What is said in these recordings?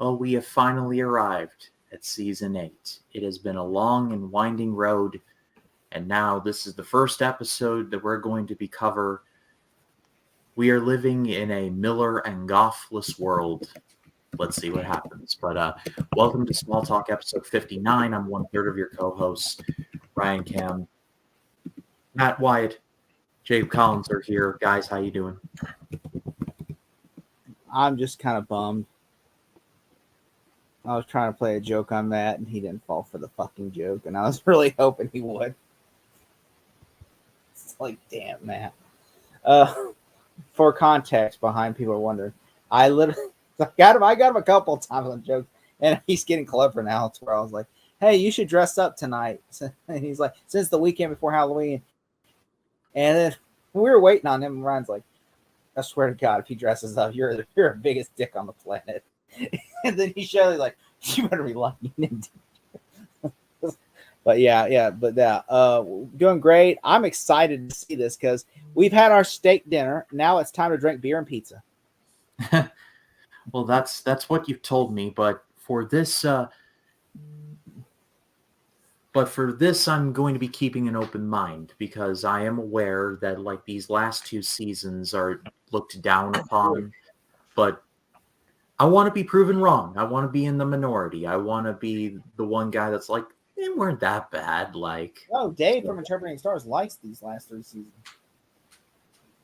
Well, we have finally arrived at Season 8. It has been a long and winding road, and now this is the first episode that we're going to cover. We are living in a Miller and Goughless world. Let's see what happens. But welcome to Smalltalk episode 59. I'm one-third of your co-hosts, Ryan Cam, Matt Wyatt, Jabe Collins are here. Guys, how you doing? I'm just kind of bummed. I was trying to play a joke on Matt, and he didn't fall for the fucking joke, and I was really hoping he would. It's like, damn, Matt. For context, behind people are wondering, I got him a couple of times on jokes, and he's getting clever now. It's where I was like, hey, you should dress up tonight. And he's like, since the weekend before Halloween. And then we were waiting on him, and Ryan's like, I swear to God, if he dresses up, you're the biggest dick on the planet. And then he showed like, you better be lucky. But doing great. I'm excited to see this because we've had our steak dinner. Now it's time to drink beer and pizza. Well, that's what you've told me, but for this I'm going to be keeping an open mind because I am aware that like these last two seasons are looked down upon, but I want to be proven wrong. I want to be in the minority. I want to be the one guy that's like, they weren't that bad. Like, oh, Dave from Interpreting Stars likes these last three seasons.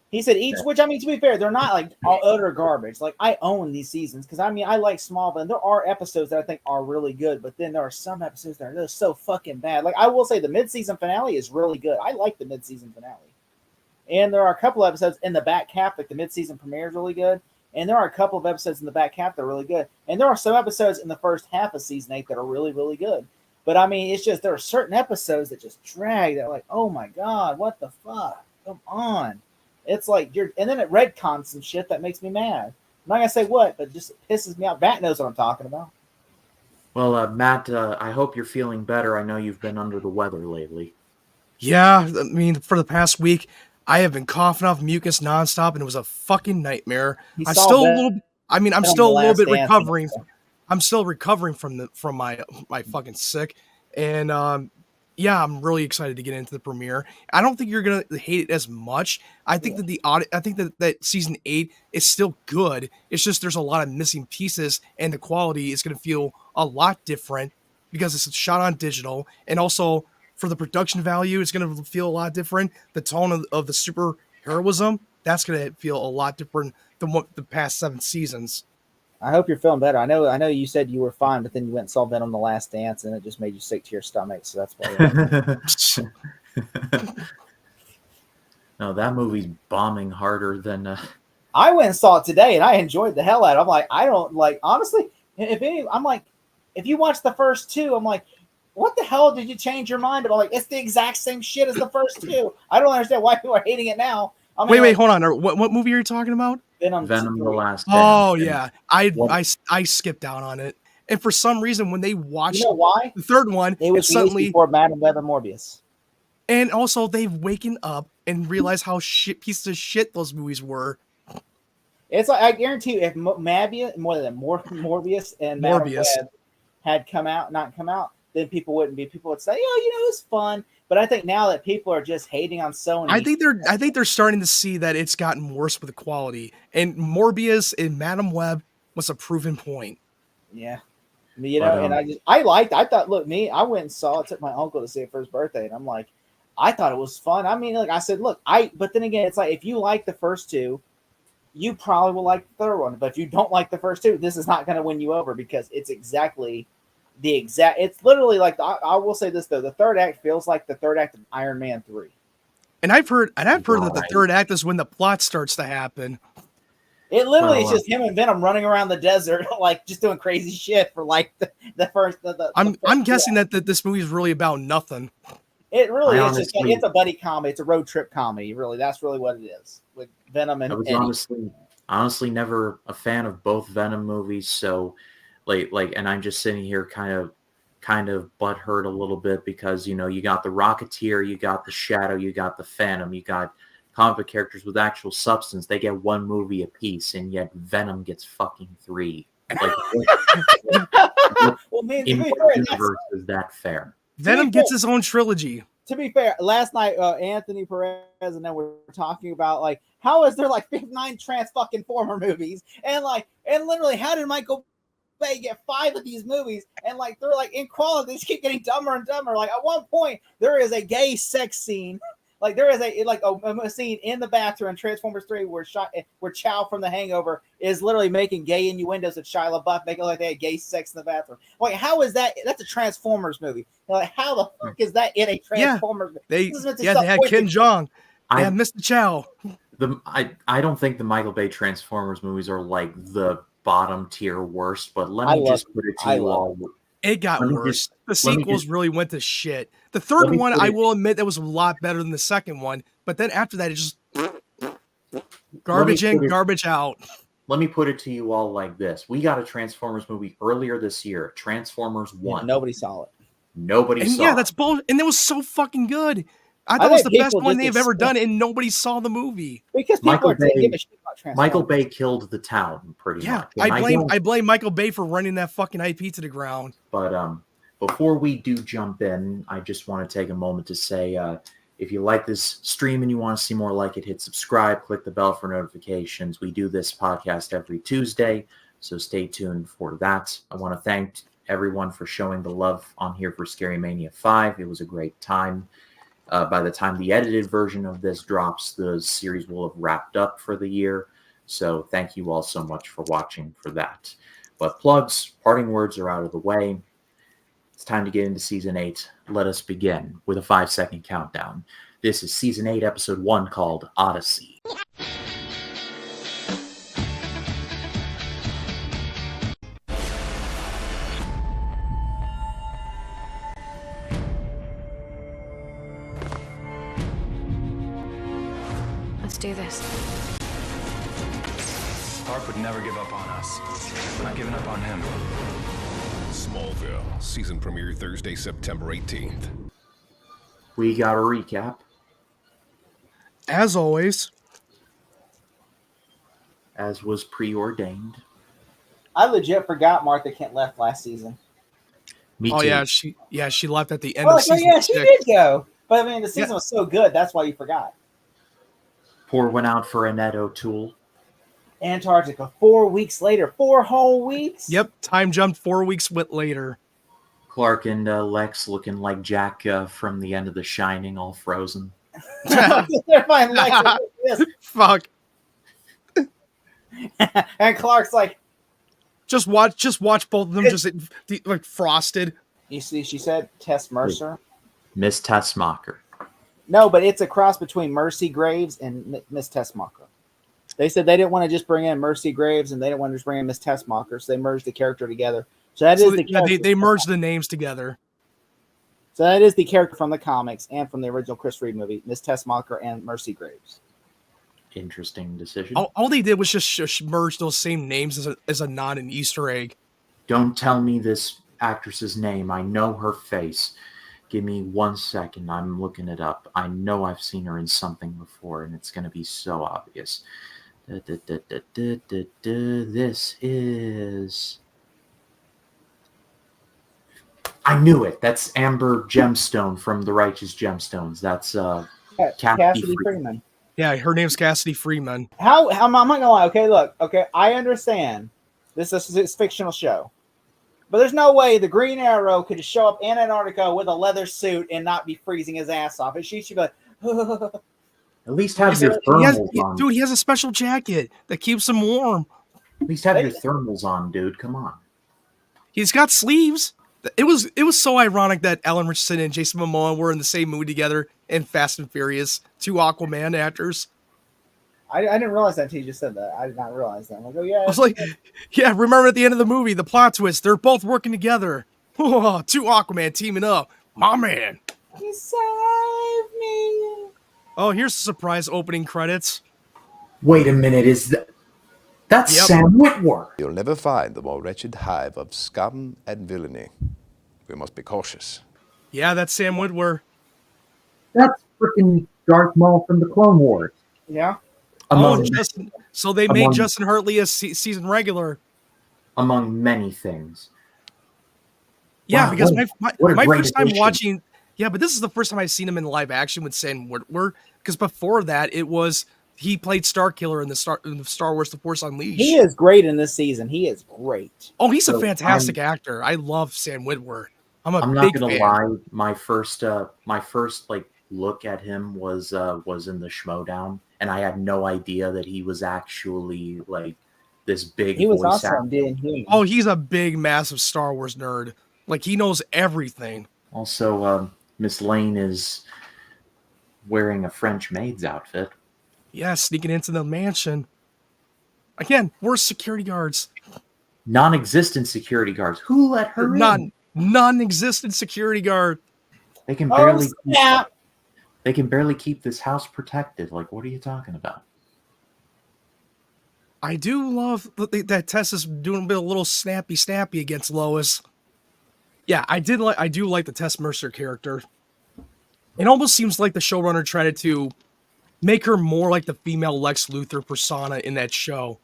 He said each, which I mean, to be fair, they're not like all utter garbage. Like I own these seasons because I mean I like Smallville, and there are episodes that I think are really good, but then there are some episodes that are just so fucking bad. Like I will say the mid-season finale is really good. I like the mid-season finale, and there are a couple episodes in the back half, like the mid-season premiere is really good, and there are a couple of episodes in the back half that are really good, and there are some episodes in the first half of season 8 that are really, really good. But I mean, it's just there are certain episodes that just drag. That like, oh my god, what the fuck? Come on. It's like and then it retcons some shit that makes me mad. I'm not gonna say what, but just pisses me off. Matt knows what I'm talking about. Well, Matt, I hope you're feeling better. I know you've been under the weather lately. Yeah, I mean, for the past week, I have been coughing off mucus nonstop, and it was a fucking nightmare. I'm still a little bit recovering. I'm still recovering from my fucking sick, and yeah, I'm really excited to get into the premiere. I don't think you're gonna hate it as much. I think that season 8 is still good. It's just there's a lot of missing pieces, and the quality is gonna feel a lot different because it's shot on digital, and also for the production value, it's gonna feel a lot different. The tone of the superheroism, that's gonna feel a lot different than what the past 7 seasons. I hope you're feeling better. I know you said you were fine, but then you went and saw Venom: The Last Dance, and it just made you sick to your stomach. So that's why. No, that movie's bombing harder than. I went and saw it today, and I enjoyed the hell out of it. I'm like, I don't like honestly. I'm like, if you watch the first 2, I'm like, what the hell did you change your mind about? Like, it's the exact same shit as the first 2. I don't understand why people are hating it now. I mean, wait, hold on. What movie are you talking about? Venom: The Last Dance. Oh yeah, I skipped out on it, and for some reason when they watched, you know why? The third one, it was suddenly before Madam Web and Morbius, and also they've waken up and realized how pieces of shit those movies were. It's like I guarantee you, if Morbius and Madam Web had not come out, then people wouldn't be. People would say, "Oh, it's fun." But I think now that people are just hating on Sony, I think they're starting to see that it's gotten worse with the quality. And Morbius and Madam Web was a proven point. Yeah, and I thought, look, I went and saw it. Took my uncle to see it for his birthday, and I'm like, I thought it was fun. I mean, like I said, look, but then again, it's like if you like the first 2, you probably will like the third one. But if you don't like the first 2, this is not going to win you over because it's exactly. It's literally like I will say this though, the third act feels like the third act of Iron Man 3. And I've heard that the third act is when the plot starts to happen. It literally is just him and Venom running around the desert, like just doing crazy shit for like the first. I'm guessing that this movie is really about nothing. It really is it's a buddy comedy. It's a road trip comedy. Really, that's really what it is with Venom and. I was honestly never a fan of both Venom movies, so. Like, and I'm just sitting here kind of butthurt a little bit because, you got the Rocketeer, you got the Shadow, you got the Phantom, you got comic book characters with actual substance. They get one movie apiece, and yet Venom gets fucking 3. Like, Well, man, to in be what fair, universe is that fair? Venom gets his own trilogy. To be fair, last night Anthony Perez and then we were talking about like how is there like 59 Transformer movies and literally how did Michael Bay get 5 of these movies and like they're like in quality they just keep getting dumber and dumber. Like at one point there is a gay sex scene. Like there is a scene in the bathroom in Transformers 3 where Chow from The Hangover is literally making gay innuendos at Shia LaBeouf, making it like they had gay sex in the bathroom. Like, how is that? That's a Transformers movie. Like, how the fuck is that in a Transformers movie? They had Ken Jeong. They had Mr. Chow. I don't think the Michael Bay Transformers movies are like the bottom tier worst, but let me just put it to you all. It got worse. The sequels really went to shit. The third one, I will admit, that was a lot better than the second one. But then after that, it just garbage in, garbage out. Let me put it to you all like this. We got a Transformers movie earlier this year, Transformers 1. Nobody saw it. Nobody saw it. Yeah, that's bullshit. And it was so fucking good. I thought it was the best one they've ever done, and nobody saw the movie. Because people give a shit about Transformers. Michael Bay killed the town, pretty much. I blame Michael Bay for running that fucking IP to the ground. But before we do jump in, I just want to take a moment to say, if you like this stream and you want to see more like it, hit subscribe, click the bell for notifications. We do this podcast every Tuesday, so stay tuned for that. I want to thank everyone for showing the love on here for Scary Mania 5. It was a great time. By the time the edited version of this drops, the series will have wrapped up for the year. So thank you all so much for watching for that. But plugs, parting words are out of the way. It's time to get into Season 8. Let us begin with a 5-second countdown. This is Season 8, Episode 1, called Odyssey. Let's do this. Park would never give up on us. We're not giving up on him. Smallville, season premiere Thursday, September 18th. We got a recap. As always. As was preordained. I legit forgot Martha Kent left last season. Me too. Oh yeah, she left at the end of season 6. She did go. But I mean the season was so good, that's why you forgot. Pour one out for Annette O'Toole. Antarctica, 4 weeks later. 4 whole weeks? Yep, time jumped 4 weeks later. Clark and Lex looking like Jack from the end of The Shining, all frozen. They're fine, Lex. Fuck. And Clark's like, just watch both of them just like frosted. You see, she said Tess Mercer. Miss Tessmacher. No, but it's a cross between Mercy Graves and Miss Tessmacher. They said they didn't want to just bring in Mercy Graves and they didn't want to just bring in Miss Tessmacher, so they merged the character together. So that is the character. They merged the names together. So that is the character from the comics and from the original Chris Reed movie, Miss Tessmacher and Mercy Graves. Interesting decision. All they did was just merge those same names as a nod and Easter egg. Don't tell me this actress's name. I know her face. Give me 1 second. I'm looking it up. I know I've seen her in something before, and it's going to be so obvious. This is... I knew it. That's Amber Gemstone from The Righteous Gemstones. That's Cassidy Freeman. Yeah, her name's Cassidy Freeman. I'm not gonna lie. Okay, look. Okay, I understand. This is a fictional show. But there's no way the Green Arrow could just show up in Antarctica with a leather suit and not be freezing his ass off. And she should be like, at least have your thermals on. Dude, he has a special jacket that keeps him warm. At least have your thermals on, dude. Come on. He's got sleeves. It was so ironic that Ellen Richardson and Jason Momoa were in the same movie together in Fast and Furious, 2 Aquaman actors. I didn't realize that until you just said that. I did not realize that. I'm like, oh, yeah. I was like, yeah, remember at the end of the movie, the plot twist, they're both working together. 2 Aquaman teaming up. My man. He saved me. Oh, here's the surprise opening credits. Wait a minute, that's Sam Witwer. You'll never find the more wretched hive of scum and villainy. We must be cautious. Yeah, that's Sam Witwer. That's freaking Darth Maul from the Clone Wars. Yeah. So they made Justin Hartley a season regular. among many things. Yeah, Wow, because what a my great first time addition. watching. Yeah, but this is the first time I've seen him in live action with Sam Witwer. Because before that, it was he played Starkiller in the Star Wars: The Force Unleashed. He is great in this season. He is great. Oh, he's a So fantastic actor. I love Sam Witwer. I'm a I'm not big gonna fan. lie. My first like look at him was in the Schmodown, and I had no idea that he was actually like this big He was voice also actor. in Being Human. Oh, he's a big, massive Star Wars nerd. Like he knows everything. Also, Miss Lane is wearing a French maid's outfit. Yeah, sneaking into the mansion. Again, we're security guards. Non-existent security guards. Who let her in? Non-existent security guard. They can Oh, barely snap. they can barely keep this house protected. Like, what are you talking about? I do love that Tess is doing a little snappy against Lois. Yeah, I do like the Tess Mercer character. It almost seems like the showrunner tried to make her more like the female Lex Luthor persona in that show.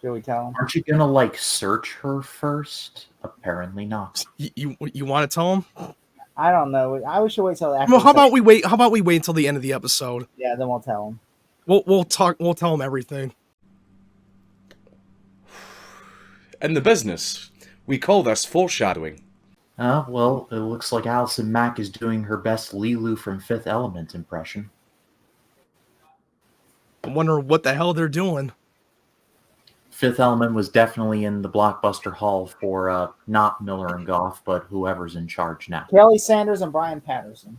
Should we tell him? Aren't you gonna like search her first? Apparently not. You want to tell him? I don't know. I should wait till after. Well, how about we wait? How about we wait until the end of the episode? Yeah, then we'll tell him. We'll tell him everything. In the business, we call this foreshadowing. Well, it looks like Allison Mack is doing her best Lilu from Fifth Element impression. I wonder what the hell they're doing. Fifth Element was definitely in the Blockbuster Hall for not Miller and Goff, but whoever's in charge now. Kelly Sanders and Brian Patterson.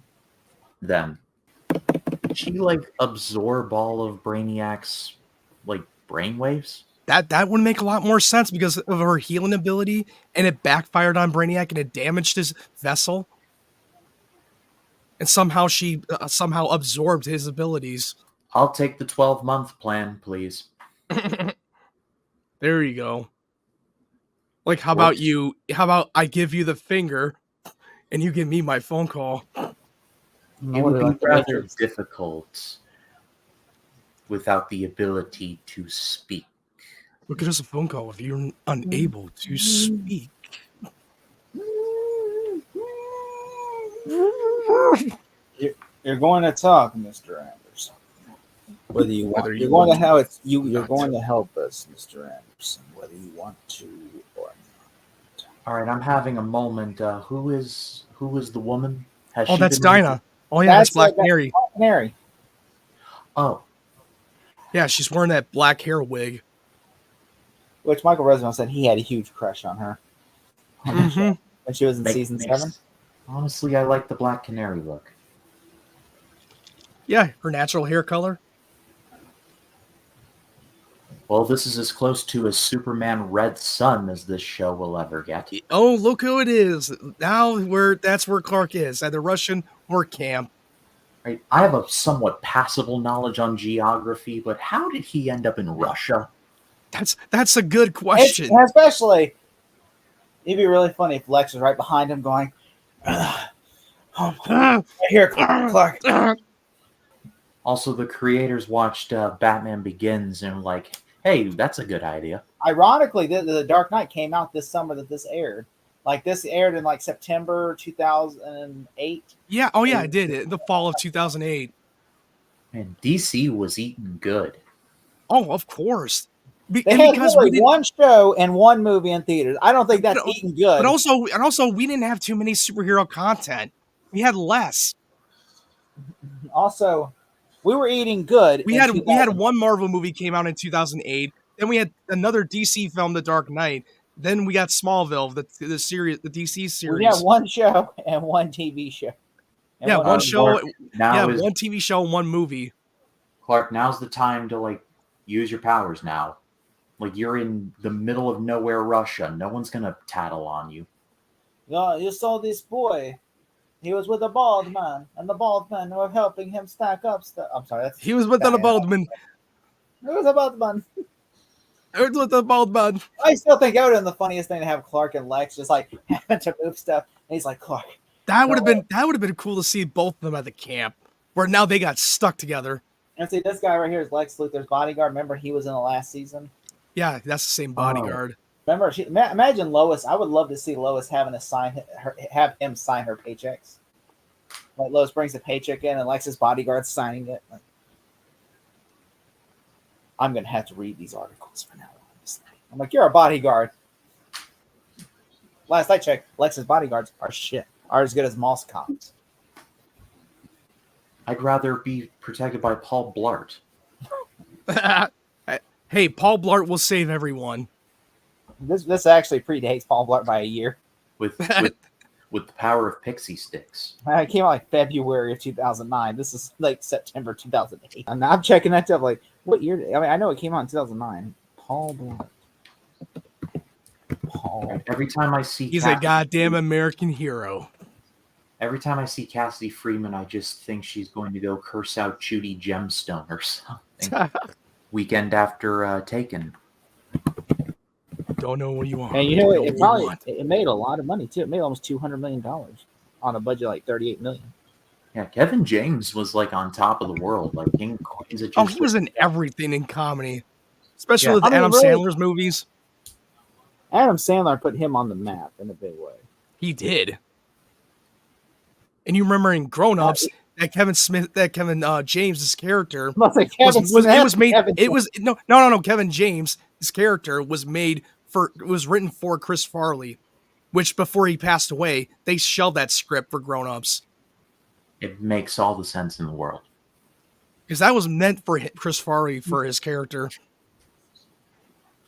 Them. Did she like absorb all of Brainiac's like brainwaves? That would make a lot more sense because of her healing ability, and it backfired on Brainiac and it damaged his vessel. And somehow she somehow absorbed his abilities. I'll take the 12-month plan, please. There you go. Like, how about I give you the finger and you give me my phone call? It would be rather difficult without the ability to speak. Look at us a phone call if you're unable to speak. You're going to talk, Mr. Anderson. Whether you want, you're going to help. You're going to help us, Mr. Anderson, whether you want to or not. All right, I'm having a moment. Who is the woman? Oh, that's Dinah. Oh yeah, that's Black Canary. Black Canary. Oh, yeah, she's wearing that black hair wig. Which Michael Rosenbaum said he had a huge crush on her when she was in season 7. Honestly, I like the Black Canary look. Yeah, her natural hair color. Well, this is as close to a Superman Red Sun as this show will ever get. Oh, look who it is. Now that's where Clark is, at the Russian work camp. Right. I have a somewhat passable knowledge on geography, but how did he end up in Russia? That's a good question. Especially, it'd be really funny if Lex was right behind him going, right here, Clark. Also, the creators watched Batman Begins and were like, hey, that's a good idea. Ironically, the Dark Knight came out this summer that this aired. Like, this aired in, like, September 2008. Yeah, oh yeah, I did it. The fall of 2008. And DC was eating good. Oh, of course. They had really one show and one movie in theaters. I don't think that's eating good. But also, we didn't have too many superhero content. We had less. Also, we were eating good. We had one Marvel movie came out in 2008. Then we had another DC film, The Dark Knight. Then we got Smallville, the series, the DC series. We had one show and one TV show. And yeah, one show. One TV show and one movie. Clark, now's the time to like use your powers now. Like, you're in the middle of nowhere, Russia. No one's gonna tattle on you. Yeah, you saw this boy. He was with a bald man, and the bald man were helping him stack up stuff. I'm sorry. He was with the bald man. It was a bald man. It was with the bald man. I still think it would have been the funniest thing to have Clark and Lex just like having to move stuff. And he's like, Clark. That would have been cool to see both of them at the camp, where now they got stuck together. And see, this guy right here is Lex Luthor's bodyguard. Remember, he was in the last season. Yeah, that's the same bodyguard. Remember, imagine Lois. I would love to see Lois having to have him sign her paychecks. Like Lois brings the paycheck in, and Lex's bodyguard's signing it. Like, I'm gonna have to read these articles for now on. I'm like, you're a bodyguard. Last I checked, Lex's bodyguards are shit. Are as good as Moss cops. I'd rather be protected by Paul Blart. Hey, Paul Blart will save everyone. This actually predates Paul Blart by a year. With the power of pixie sticks. It came out like February of 2009. This is like September 2008. And I'm checking that up. Like, what year? I mean, I know it came out in 2009. Paul Blart. Every time I see he's a goddamn American hero. Every time I see Cassidy Freeman, I just think she's going to go curse out Judy Gemstone or something. Weekend after Taken. Don't know what you want. And you know, it made a lot of money too. It made almost $200 million on a budget like $38 million. Yeah, Kevin James was like on top of the world, like King of Queens. He was in everything in comedy, especially with Adam Sandler's movies. Adam Sandler put him on the map in a big way. He did. And you remember in Grown Ups that Kevin James's character Kevin James' character was written for Chris Farley, which before he passed away, they shelved that script for Grown Ups. It makes all the sense in the world. Because that was meant for Chris Farley for his character.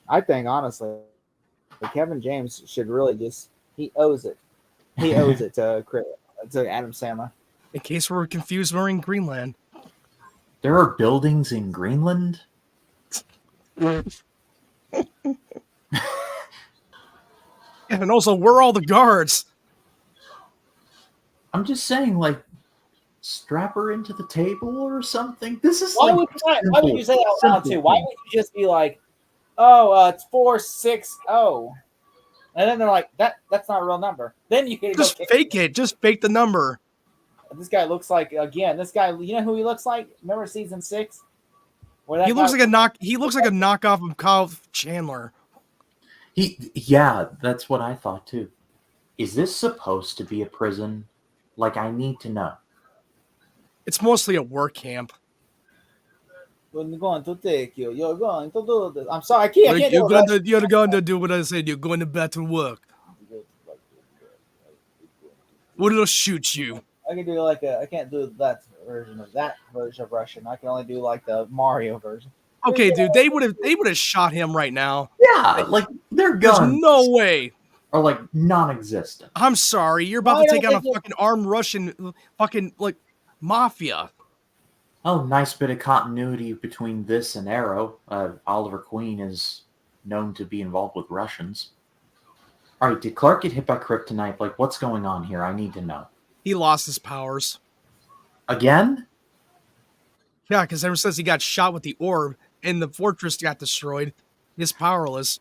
I think, honestly, Kevin James should really he owes it. He owes it to Adam Sandler. In case we're confused, we're in Greenland. There are buildings in Greenland? And also, where are all the guards? I'm just saying, like, strap her into the table or something. This is why would you say that out loud too? Why would you just be like, it's 460, and then they're like, that's not a real number. Then you can just fake it. Just fake the number. This guy looks like this guy. You know who he looks like? Remember season 6? He looks like a knockoff of Kyle Chandler. Yeah, that's what I thought too. Is this supposed to be a prison? Like, I need to know. It's mostly a work camp. We're going to take you. You're going to do this. I'm sorry, I can't you're going to do what I said. You're going to back to work. We'll shoot you. I can do I can't do that version of Russian. I can only do like the Mario version. Okay, dude, they would have shot him right now. Yeah, like their guns. There's no way. Are like non-existent. I'm sorry, you're about to take out a fucking armed Russian fucking like mafia. Oh, nice bit of continuity between this and Arrow. Oliver Queen is known to be involved with Russians. All right, did Clark get hit by kryptonite? Like, what's going on here? I need to know. He lost his powers. Again? Yeah, because ever since he got shot with the orb and the fortress got destroyed, he's powerless.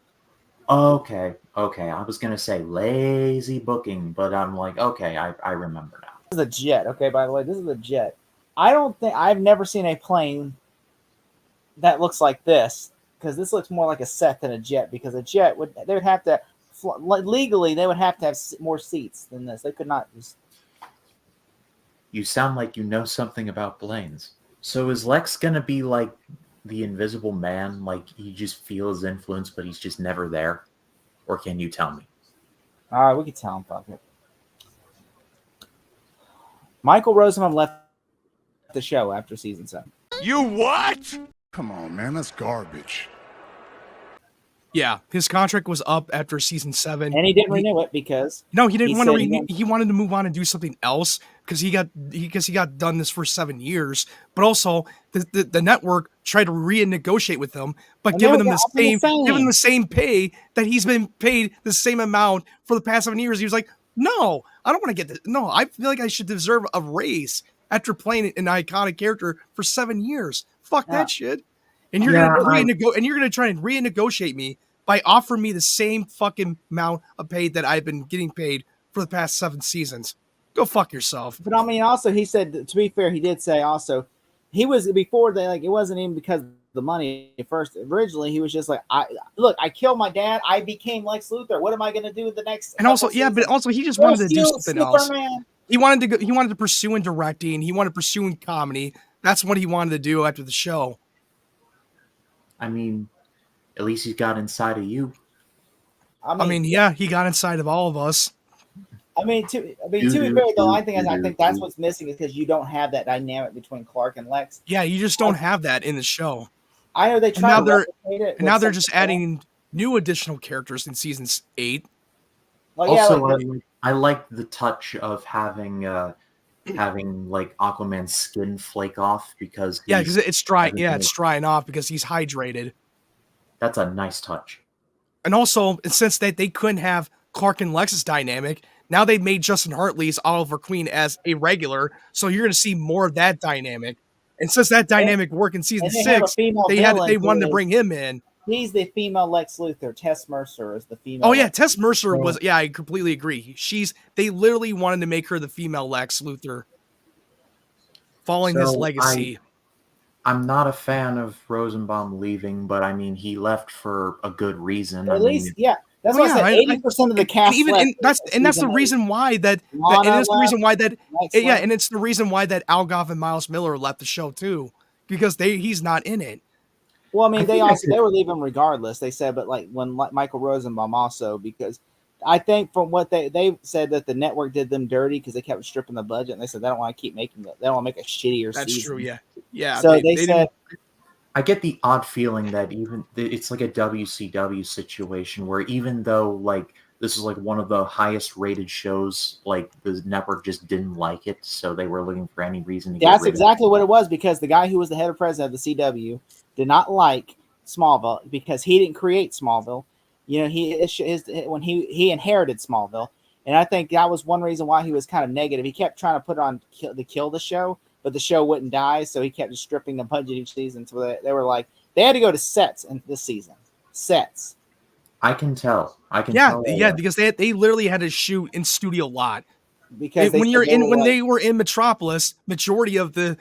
Okay. I was going to say lazy booking, but I'm like, okay, I remember now. This is a jet, okay, by the way. This is a jet. I've never seen a plane that looks like this, because this looks more like a set than a jet, because a jet they would have to, legally, they would have to have more seats than this. They could not just... You sound like you know something about planes. So is Lex going to be like the Invisible Man? Like, you just feel his influence, but he's just never there? Or can you tell me? All right, we can tell him, fuck it. Michael Rosenbaum left the show after season 7. You what? Come on, man, that's garbage. Yeah, his contract was up after season 7, and he didn't renew it because he didn't want to. He wanted to move on and do something else because he got done this for 7 years. But also, the network tried to renegotiate with him, but giving him the same pay that he's been paid the same amount for the past 7 years. He was like, "No, I don't want to get this. No, I feel like I should deserve a raise after playing an iconic character for 7 years. Fuck that shit." And you're gonna try and renegotiate me by offering me the same fucking amount of pay that I've been getting paid for the past 7 seasons. Go fuck yourself. But I mean, also he said, to be fair, he did say also he was before they it wasn't even because the money at first. Originally, he was just like, I killed my dad. I became Lex Luthor. What am I going to do the next? And also, seasons? but also he just wanted to do something else. Superman. He wanted to pursue in directing. He wanted to pursue in comedy. That's what he wanted to do after the show. I mean, at least he's got inside of you. I mean, yeah, he got inside of all of us. To be fair though, I think that's what's missing is because you don't have that dynamic between Clark and Lex. Yeah, you just don't have that in the show. I know they try to replicate it. And now they're just adding new additional characters in season 8. Well, also, I like the touch of having like Aquaman's skin flake off because it's dry. Yeah, it's drying off because he's hydrated. That's a nice touch. And also, since they couldn't have Clark and Lex's dynamic, now they made Justin Hartley's Oliver Queen as a regular, so you're going to see more of that dynamic. And since that dynamic worked in season 6, they wanted to bring him in. He's the female Lex Luthor. Tess Mercer is the female. Oh yeah, Tess Mercer was. Yeah, I completely agree. They literally wanted to make her the female Lex Luthor, following his legacy. I'm not a fan of Rosenbaum leaving, but I mean he left for a good reason. At least, yeah. That's why I said 80% of the cast. That's the reason why that. And it's the reason why that. Yeah, and it's the reason why that Al Gough and Miles Miller left the show too, because he's not in it. Well, I mean, they were leaving regardless. They said, but like when Michael Rosenbaum also, because I think from what they said that the network did them dirty because they kept stripping the budget, and they said they don't want to keep making it. They don't want to make a shittier season. That's true. Yeah, yeah. So they said. I get the odd feeling that it's like a WCW situation where even though like this is like one of the highest rated shows, like the network just didn't like it, so they were looking for any reason to get rid of it. That's exactly what it was, because the guy who was the head of president of the CW did not like Smallville because he didn't create Smallville. You know, when he inherited Smallville, and I think that was one reason why he was kind of negative. He kept trying to put on to kill the show, but the show wouldn't die, so he kept just stripping the budget each season. So they were like, they had to go to sets in this season. Sets. I can tell. Yeah, because they literally had to shoot in studio lot. Because when they were in Metropolis, majority of the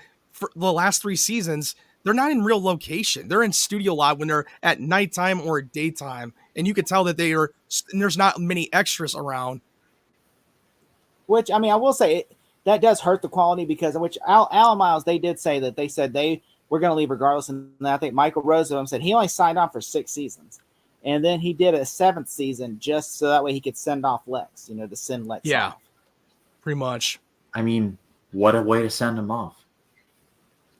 last 3 seasons, they're not in real location. They're in studio lot when they're at nighttime or daytime, and you could tell that there's not many extras around. Which, I mean, I will say that does hurt the quality because Al and Miles, they did say that they were going to leave regardless. And I think Michael Rosenbaum said he only signed on for 6 seasons. And then he did a 7th season just so that way he could send off Lex, to send Lex off. Pretty much. I mean, what a way to send him off.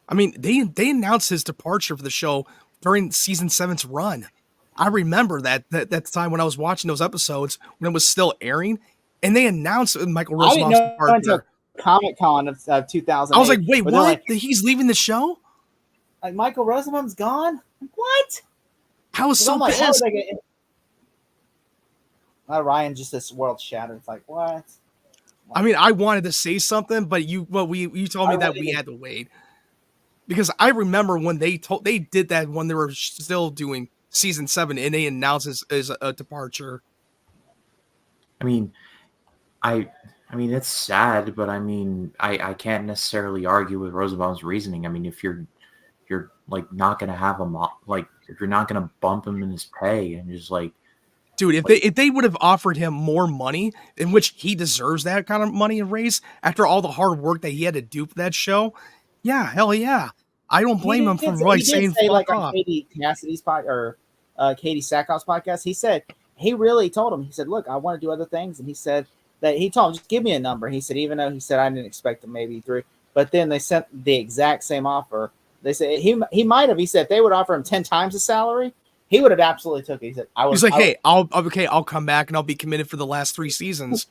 I mean, they announced his departure for the show during season 7's run. I remember that time when I was watching those episodes when it was still airing, and they announced Michael Rosenbaum's departure. Comic-Con of 2008. I was like, wait, what? Like, he's leaving the show? Like, Michael Rosenbaum's gone? What? I was so pissed. Ryan just this world shattered. It's like, what? I mean, I wanted to say something, but you told me that we had to wait. Because I remember when they did that when they were still doing season 7 and they announced his departure. I mean, it's sad, but I mean, I can't necessarily argue with Rosenbaum's reasoning. I mean, if you're like not gonna have him, like if you're not gonna bump him in his pay and just like, dude, if they would have offered him more money, in which he deserves that kind of money and raise after all the hard work that he had to do for that show, yeah, hell yeah, I don't blame him for saying like fuck on off. Katie Cassidy's podcast or Katie Sackhoff's podcast. He said he really told him. He said, "Look, I want to do other things," and he said that he told him, "Just give me a number." He said, even though he said I didn't expect him maybe 3, but then they sent the exact same offer. They said he might have. He said if they would offer him 10 times the salary, he would have absolutely took it. He said, He's like, I'll come back and I'll be committed for the last 3 seasons.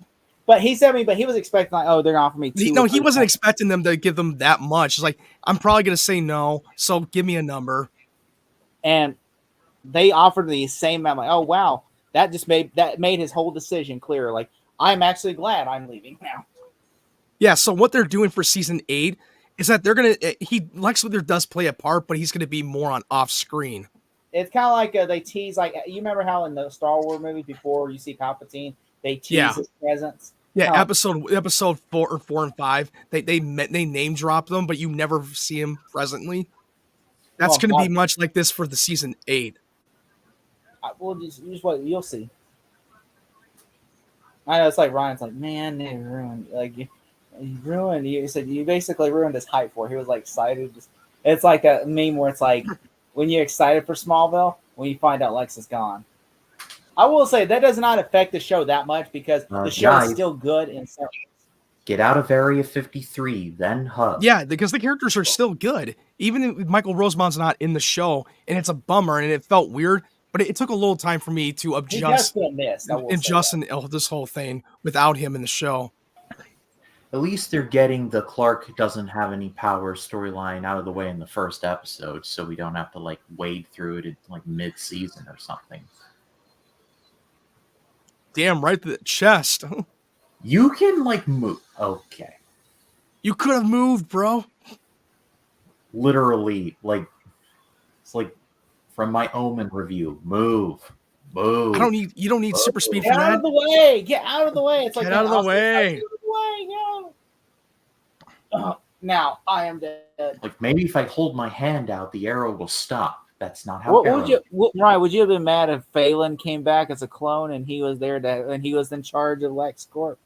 But he said but he was expecting like, they're gonna offer me 2. No, he wasn't expecting them to give them that much. It's like, I'm probably gonna say no, so give me a number. And they offered the same amount. Like, oh wow, that made his whole decision clearer. Like, I'm actually glad I'm leaving now. Yeah, so what they're doing for season 8 is that they're gonna Lex Luthor does play a part, but he's gonna be more on off screen. It's kind of like they tease, like, you remember how in the Star Wars movie before you see Palpatine, they tease his presence. Yeah, episode 4 and 5, they name drop them, but you never see him presently. That's going to be much like this for the season 8. Well, just what you'll see. I know it's like Ryan's like, man, they ruined you ruined. You said you basically ruined his hype for. He was like excited. It's like a meme where it's like when you're excited for Smallville, when you find out Lex is gone. I will say that does not affect the show that much because the show is still good in some. Get out of Area 53, then hug. Yeah, because the characters are still good. Even if Michael Rosemond's not in the show, and it's a bummer, and it felt weird, but it took a little time for me to adjust this whole thing without him in the show. At least they're getting the Clark doesn't have any power storyline out of the way in the first episode, so we don't have to like wade through it at like mid-season or something. Damn, right to the chest. You can like move. Okay. You could have moved, bro. Literally, like it's like from my Omen review. Move. You don't need super speed for that. Get out of the way. Get out of the way. It's like get out of the way. Get out of the way. Now I am dead. Like maybe if I hold my hand out, the arrow will stop. That's not how. Ryan, would you have been mad if Phelan came back as a clone and he was there and he was in charge of LexCorp?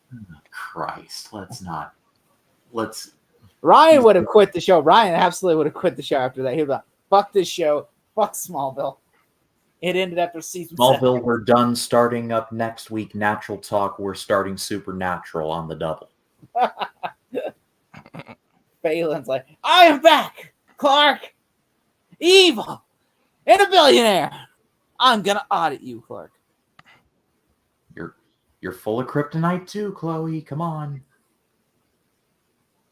Christ, Ryan would have quit the show. Ryan absolutely would have quit the show after that. He'd be like, "Fuck this show. Fuck Smallville." It ended after season. Smallville, 7. we're done. Starting up next week, Natural Talk. We're starting Supernatural on the double. Phelan's like, "I am back, Clark. Evil. And a billionaire. I'm gonna audit you, Clark." You're full of kryptonite too, Chloe. Come on.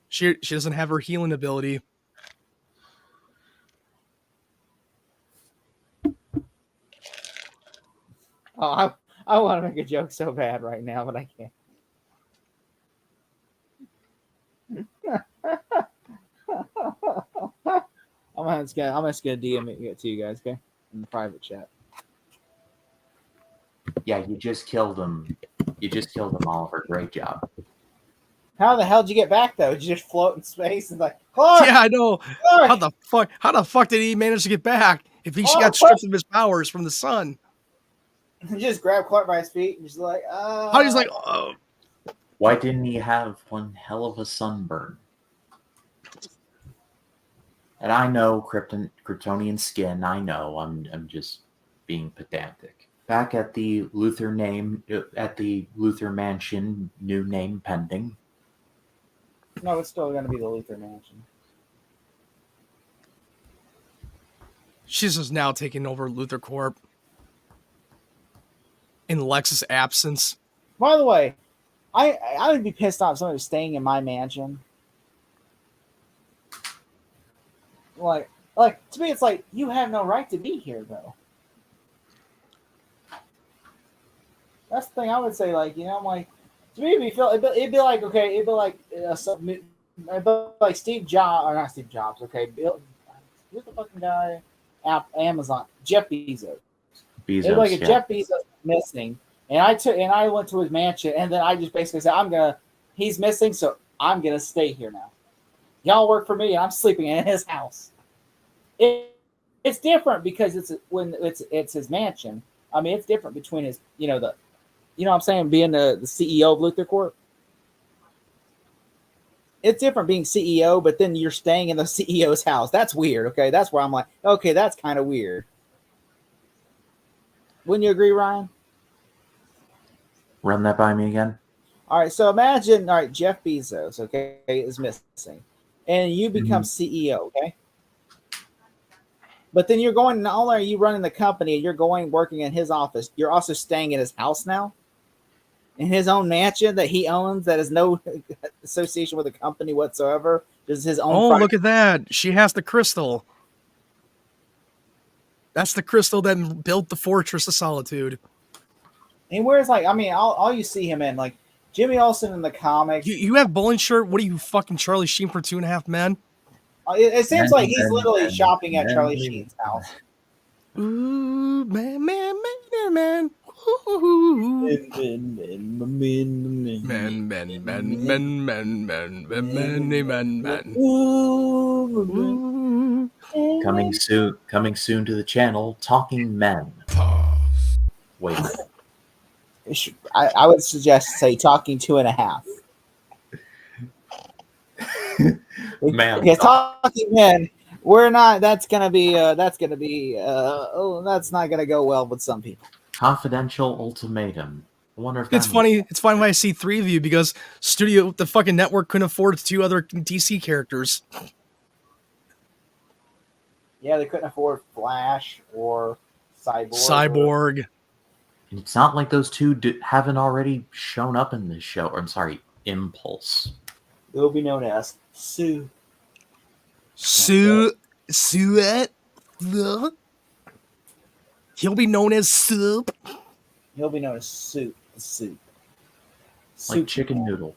She doesn't have her healing ability. Oh, I want to make a joke so bad right now, but I can't. I'm just gonna DM it to you guys, okay? In the private chat. Yeah, you just killed him. You just killed him, Oliver. Great job. How the hell did you get back though? Did you just float in space and like, Clark? Yeah, I know. Clark! How the fuck did he manage to get back if he got stripped of his powers from the sun? You just grab Clark by his feet and just like, How he's like, oh. Why didn't he have one hell of a sunburn? And I know Kryptonian skin. I know. I'm just being pedantic. Back at the Luthor Mansion, new name pending. No, it's still going to be the Luthor Mansion. She's just now taking over Luthor Corp in Lex's absence. By the way, I would be pissed off if somebody was staying in my mansion. Like to me, it's like you have no right to be here, though. That's the thing I would say. Like, I'm like, to me, it'd be like okay, it'd be like Steve Jobs or not Steve Jobs. Okay, who's the fucking guy? Amazon, Jeff Bezos. It'd be like if Jeff Bezos was missing, and I went to his mansion, and then I just basically said, he's missing, so I'm gonna stay here now. Y'all work for me. I'm sleeping in his house. It's different because it's his mansion. I mean, it's different between his, what I'm saying, being the CEO of Luthor Corp. It's different being CEO, but then you're staying in the CEO's house. That's weird. Okay, that's where I'm like, okay, that's kind of weird. Wouldn't you agree, Ryan? Run that by me again. All right, so imagine, Jeff Bezos, okay, is missing, and you become CEO, okay? But then you're going, not only are you running the company, you're going working in his office, you're also staying in his house now, in his own mansion that he owns that has no association with the company whatsoever. Just his own. Oh, look at that. She has the crystal. That's the crystal that built the Fortress of Solitude. And where's all you see him in, like Jimmy Olsen in the comics. You have bowling shirt? What are you, fucking Charlie Sheen for 2.5 Men? It seems like he's literally shopping at Charlie Sheen's house. Ooh, man. Coming soon to the channel, Talking Men. Wait. I would suggest say talking 2.5. Man, because talking men, we're not. That's gonna be. That's not gonna go well with some people. Confidential ultimatum. I wonder if it's funny. It's funny when I see 3 of you because the fucking network couldn't afford 2 other DC characters. Yeah, they couldn't afford Flash or Cyborg. It's not like those 2 haven't already shown up in this show. Or I'm sorry, Impulse. It will be known as Sue. He'll be known as Soup. He'll be known as Soup. Soup. Like chicken noodle.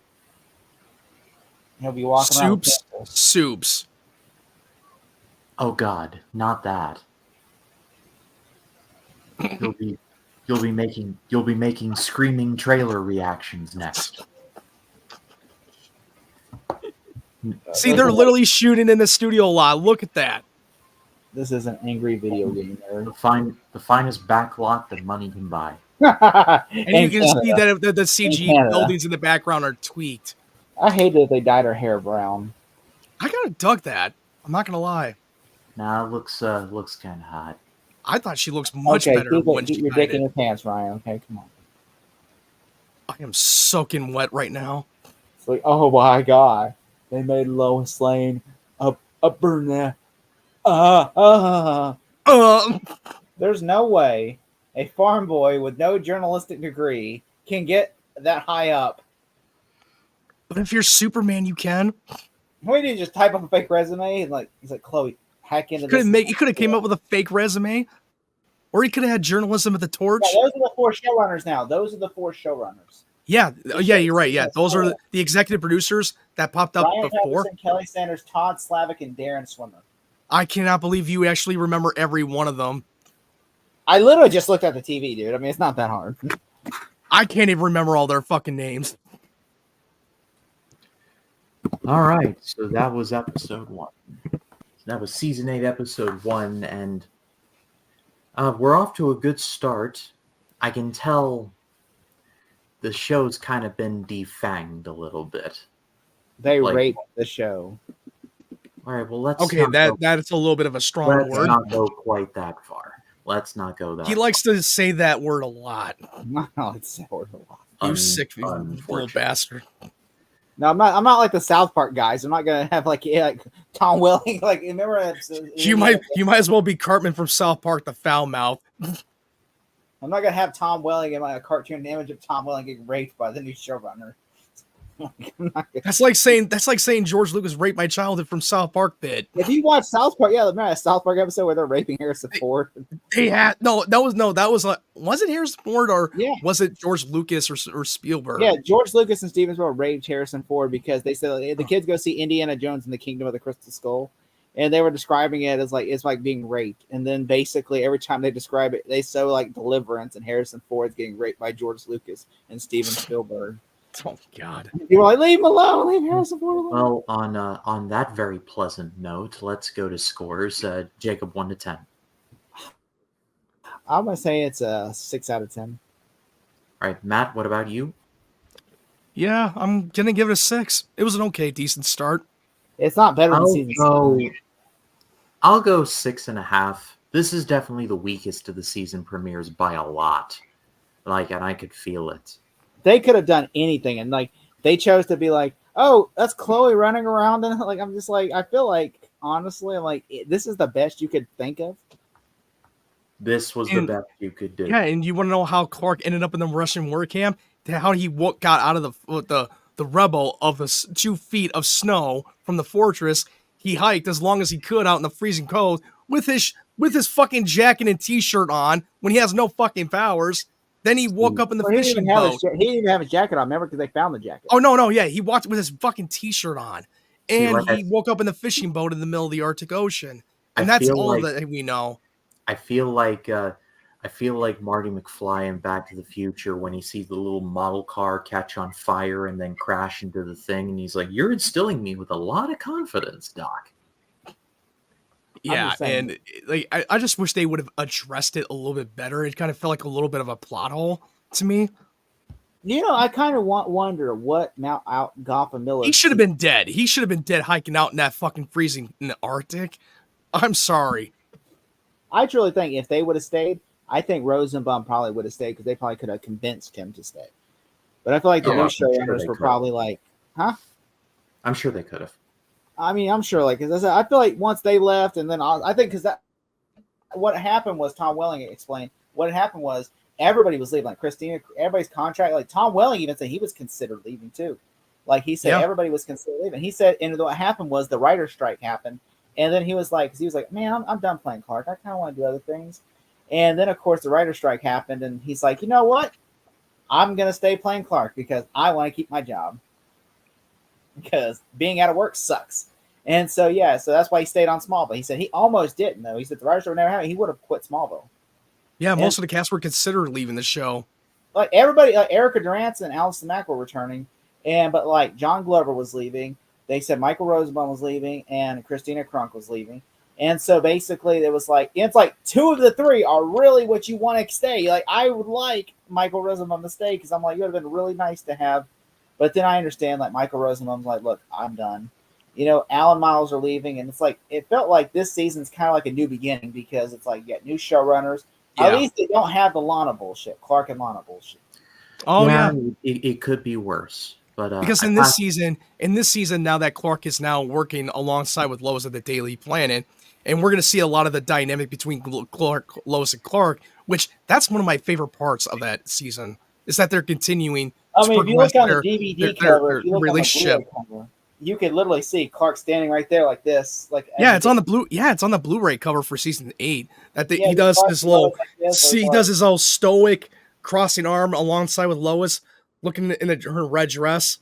He'll be walking around. Soups. Oh God, not that. You'll be making screaming trailer reactions next. See, they're literally shooting in the studio a lot. Look at that. This is an angry video game nerd. The finest backlot that money can buy. And you can see that the CG buildings in the background are tweaked. I hate that they dyed her hair brown. I kind of dug that. I'm not gonna lie. Nah, it looks kind of hot. I thought she looks much better when she keep your dick in your pants, Ryan. Okay, come on. I am soaking wet right now. It's like, oh my God, they made Lois Lane a brunette. There's no way a farm boy with no journalistic degree can get that high up. But if you're Superman, you can. Why do you just type up a fake resume and he's like, Chloe, hack into this? He could have came up with a fake resume, or he could have had journalism at the Torch. Yeah, those are the 4 showrunners now. Those are the 4 showrunners. Yeah, you're right. Yeah, those are the executive producers that popped up Ryan before. Pedersen, Kelly Sanders, Todd Slavic, and Darren Swimmer. I cannot believe you actually remember every one of them. I literally just looked at the TV, dude. I mean, it's not that hard. I can't even remember all their fucking names. All right, so that was episode 1. That was season 8, episode 1, and we're off to a good start. I can tell the show's kind of been defanged a little bit. They raped the show. All right, well, that's a little bit of a strong word. Let's not go quite that far. Let's not go that He far. likes to say that word a lot. No, it's that word a lot. You sick little bastard. No, I'm not like the South Park guys. I'm not gonna have like Tom Welling. Like, remember? You might as well be Cartman from South Park, the foul mouth. I'm not gonna have Tom Welling in a cartoon image of Tom Welling getting raped by the new showrunner. That's like saying George Lucas raped my childhood from South Park bit. If you watch South Park, remember that South Park episode where they're raping Harrison Ford? Was it Harrison Ford or was it George Lucas or Spielberg? Yeah, George Lucas and Steven Spielberg raped Harrison Ford because they said the kids go see Indiana Jones and the Kingdom of the Crystal Skull, and they were describing it as it's like being raped. And then basically every time they describe it, they show like Deliverance, and Harrison Ford's getting raped by George Lucas and Steven Spielberg. Oh God! You were like, leave him alone, leave Harrison Ford alone. Well, on that very pleasant note, let's go to scores. Jacob, 1 to 10. I'm gonna say it's a 6 out of 10. All right, Matt, what about you? Yeah, I'm gonna give it a 6. It was an okay, decent start. It's not better than season 7. I'll go 6.5. This is definitely the weakest of the season premieres by a lot. And I could feel it. They could have done anything, and they chose to be like, "Oh, that's Chloe running around," and I'm just like, I feel like honestly, this is the best you could think of. This was the best you could do. Yeah, and you want to know how Clark ended up in the Russian war camp? How he got out of the rubble of the 2 feet of snow from the fortress. He hiked as long as he could out in the freezing cold with his fucking jacket and t-shirt on when he has no fucking powers. Then he woke up in the fishing boat. He didn't even have his jacket on, remember, because they found the jacket. Oh, no, yeah. He walked with his fucking t-shirt on. And he woke up in the fishing boat in the middle of the Arctic Ocean. And that's all that we know. I feel like I feel like Marty McFly in Back to the Future when he sees the little model car catch on fire and then crash into the thing, and he's like, "You're instilling me with a lot of confidence, Doc." Yeah, and like I just wish they would have addressed it a little bit better. It kind of felt like a little bit of a plot hole to me. I kind of wonder what now out Gotham Miller. He should have been dead. He should have been dead hiking out in that fucking freezing in the Arctic. I'm sorry. I truly think if they would have stayed, I think Rosenbaum probably would have stayed because they probably could have convinced him to stay. But I feel like the new showrunners were probably like, huh? I'm sure they could have. I mean, I'm sure, like, because I feel like once they left, and then I think because what happened was Tom Welling explained. What happened was everybody was leaving, like Christina, everybody's contract. Like Tom Welling even said he was considered leaving too. Like he said, everybody was considered leaving. He said, and what happened was the writer's strike happened, and then he was like, man, I'm done playing Clark. I kind of want to do other things. And then of course the writer's strike happened, and he's like, you know what? I'm gonna stay playing Clark because I want to keep my job. Because being out of work sucks. And so, so that's why he stayed on Smallville. He said he almost didn't, though. He said the writers would never have it. He would have quit Smallville. Yeah, most of the cast were considering leaving the show. Like everybody, like Erica Durance and Allison Mack were returning, but like John Glover was leaving. They said Michael Rosenbaum was leaving and Christina Krunk was leaving. And so basically, it was like it's like two of the three are really what you want to stay. Like I would like Michael Rosenbaum to stay because I'm like, it would have been really nice to have. But then I understand, like, Michael Rosenbaum's like, look, I'm done. Alan Miles are leaving, and it's like, it felt like this season's kind of like a new beginning because it's like, you got new showrunners. Yeah. At least they don't have the Lana bullshit, Clark and Lana bullshit. Oh, yeah. It could be worse. But because in this season, now that Clark is now working alongside with Lois at the Daily Planet, and we're going to see a lot of the dynamic between Lois and Clark, which that's one of my favorite parts of that season, is that they're continuing. I mean, if you look on the DVD cover, if you look relationship, on the Blu-ray cover, you can literally see Clark standing right there like this. It's on the Blu-ray cover for season 8. He does his little, he does his little stoic crossing arm alongside with Lois, looking in her red dress.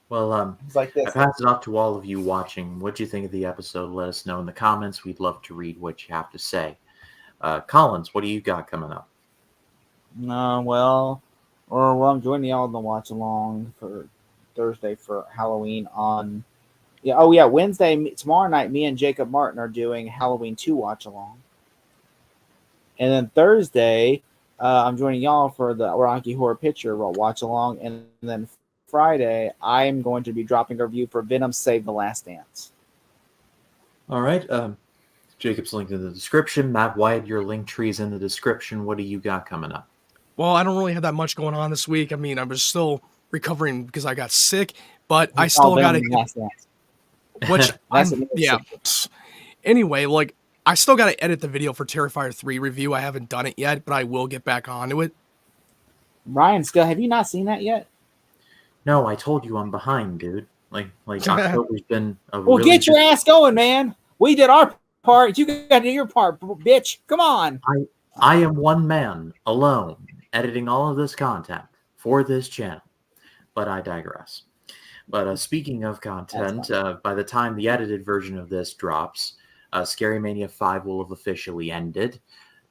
Well, like this. I pass it off to all of you watching. What do you think of the episode? Let us know in the comments. We'd love to read what you have to say. Collins, what do you got coming up? I'm joining y'all in the watch along for Thursday for Halloween on. Wednesday, tomorrow night, me and Jacob Martin are doing Halloween 2 watch along. And then Thursday, I'm joining y'all for the Rocky Horror Picture watch along. And then Friday, I'm going to be dropping a review for Venom Save the Last Dance. All right. Jacob's link in the description. Matt White, your link tree's in the description. What do you got coming up? Well, I don't really have that much going on this week. I mean, I was still recovering because I got sick, but I still got it. Which, Anyway, like, I still got to edit the video for Terrifier 3 review. I haven't done it yet, but I will get back onto it. Ryan, have you not seen that yet? No, I told you I'm behind, dude. Like October's been a well, get your ass going, man. We did our part. You got to do your part, bitch. Come on. I am one man alone editing all of this content for this channel, but I digress. But speaking of content, by the time the edited version of this drops, Scary Mania 5 will have officially ended.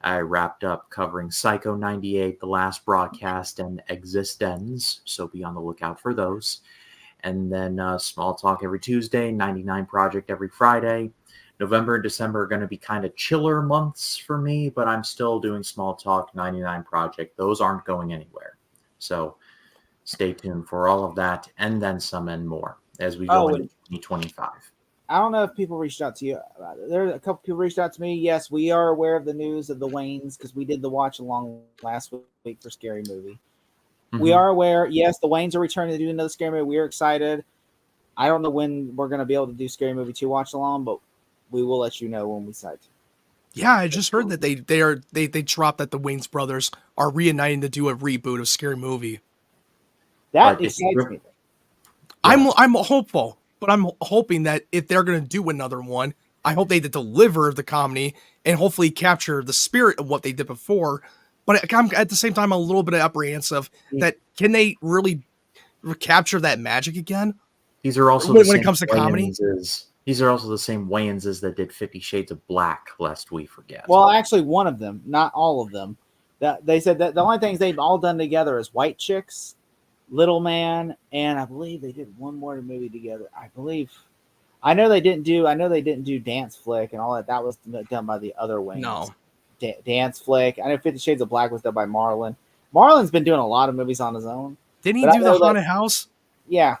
I wrapped up covering Psycho 98, The Last Broadcast, and Existenz, so be on the lookout for those. And then Smalltalk every Tuesday, 99 Project every Friday. November and December are going to be kind of chiller months for me, but I'm still doing Smalltalk, 99 Project. Those aren't going anywhere. So stay tuned for all of that, and then some and more as we go into 2025. I don't know if people reached out to you. There's a couple people reached out to me. Yes, we are aware of the news of the Waynes because we did the watch along last week for Scary Movie. Mm-hmm. We are aware. Yes, the Waynes are returning to do another Scary Movie. We are excited. I don't know when we're going to be able to do Scary Movie 2 watch along, but we will let you know when we decide to. Yeah, I just heard that they dropped that the Wayans brothers are reuniting to do a reboot of Scary Movie. That excites me. I'm hopeful, but I'm hoping that if they're going to do another one, I hope they deliver the comedy and hopefully capture the spirit of what they did before. But I'm at the same time a little bit apprehensive that can they really capture that magic again? These are also when it comes to comedy. These are also the same Wayans that did 50 Shades of Black, lest we forget. Well, actually, one of them, not all of them. That they said that the only things they've all done together is White Chicks, Little Man, and I believe they did one more movie together. I know they didn't do Dance Flick and all that. That was done by the other Wayans. No. Dance Flick. I know 50 Shades of Black was done by Marlon. Marlon's been doing a lot of movies on his own. Didn't he do the Haunted House? Yeah.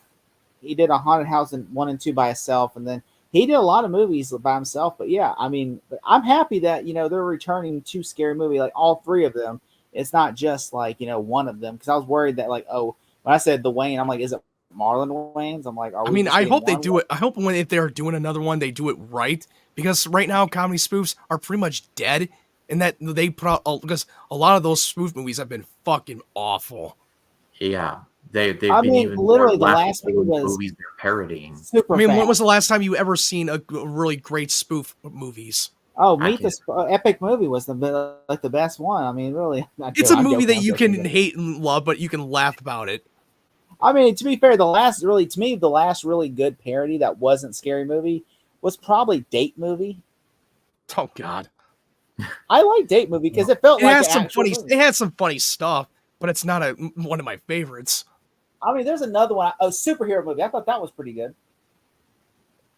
He did a Haunted House in 1 and 2 by himself, and then he did a lot of movies by himself. But yeah, I mean, I'm happy that, they're returning to Scary Movie, like all three of them. It's not just like, one of them, because I was worried that, like, when I said the Wayne, I'm like, is it Marlon Wayans? I'm like, I hope they do it. I hope if they're doing another one, they do it right, because right now comedy spoofs are pretty much dead, and that they put out, because a lot of those spoof movies have been fucking awful. Yeah. They've been even literally more the last movie was movies they're parodying. Super when fast. was the last time you ever seen a really great spoof movies? Oh, Meet the Epic Movie was the best one. I mean, really, it's a movie that you can hate and love, but you can laugh about it. I mean, to be fair, the last really good parody that wasn't Scary Movie was probably Date Movie. Oh God, I like Date Movie because it felt like it had some funny stuff, but it's not one of my favorites. I mean, there's another one, a superhero movie. I thought that was pretty good.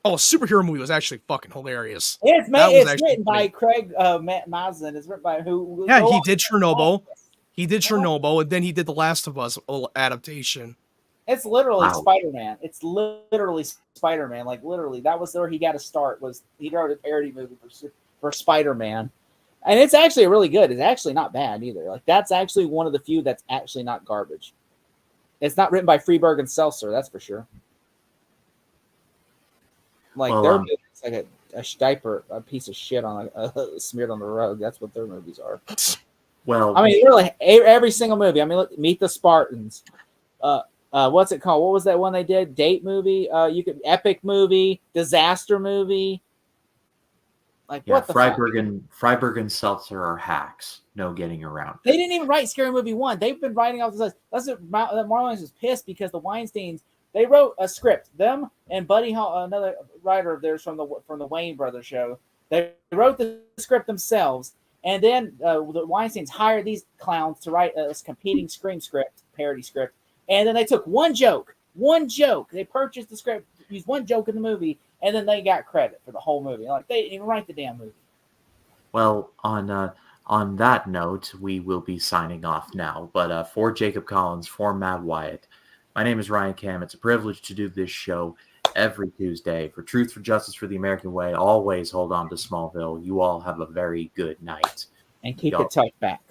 Oh, a superhero movie was actually fucking hilarious. It's written by Craig Mazin. It's written by who? Yeah, he did Chernobyl. He did Chernobyl, and then he did The Last of Us adaptation. It's literally Spider-Man. It's literally Spider-Man. Like, literally, that was where he got to start. Was he wrote a parody movie for Spider-Man, and it's actually really good. It's actually not bad either. Like, that's actually one of the few that's actually not garbage. It's not written by Freeberg and Seltzer, that's for sure. Like, their movies, like a diaper, a piece of shit on smeared on the rug. That's what their movies are. Well, I mean, really, every single movie. I mean, look, Meet the Spartans. What's it called? What was that one they did? Date Movie. Epic Movie, Disaster Movie. Like, yeah, what the Freiberg and Seltzer are hacks. No getting around. They didn't even write Scary Movie 1. They've been writing off this. Marlon was pissed because the Weinsteins, they wrote a script. Them and Buddy Hall, another writer of theirs from the Wayne Brothers show, they wrote the script themselves. And then the Weinsteins hired these clowns to write a competing Scream script, parody script. And then they took one joke. They purchased the script, used one joke in the movie, and then they got credit for the whole movie. Like, they didn't even write the damn movie. Well, on that note, we will be signing off now. But for Jacob Collins, for Matt Wyatt, my name is Ryan Cam. It's a privilege to do this show every Tuesday. For Truth, for Justice, for the American Way, always hold on to Smallville. You all have a very good night. And keep it tucked back.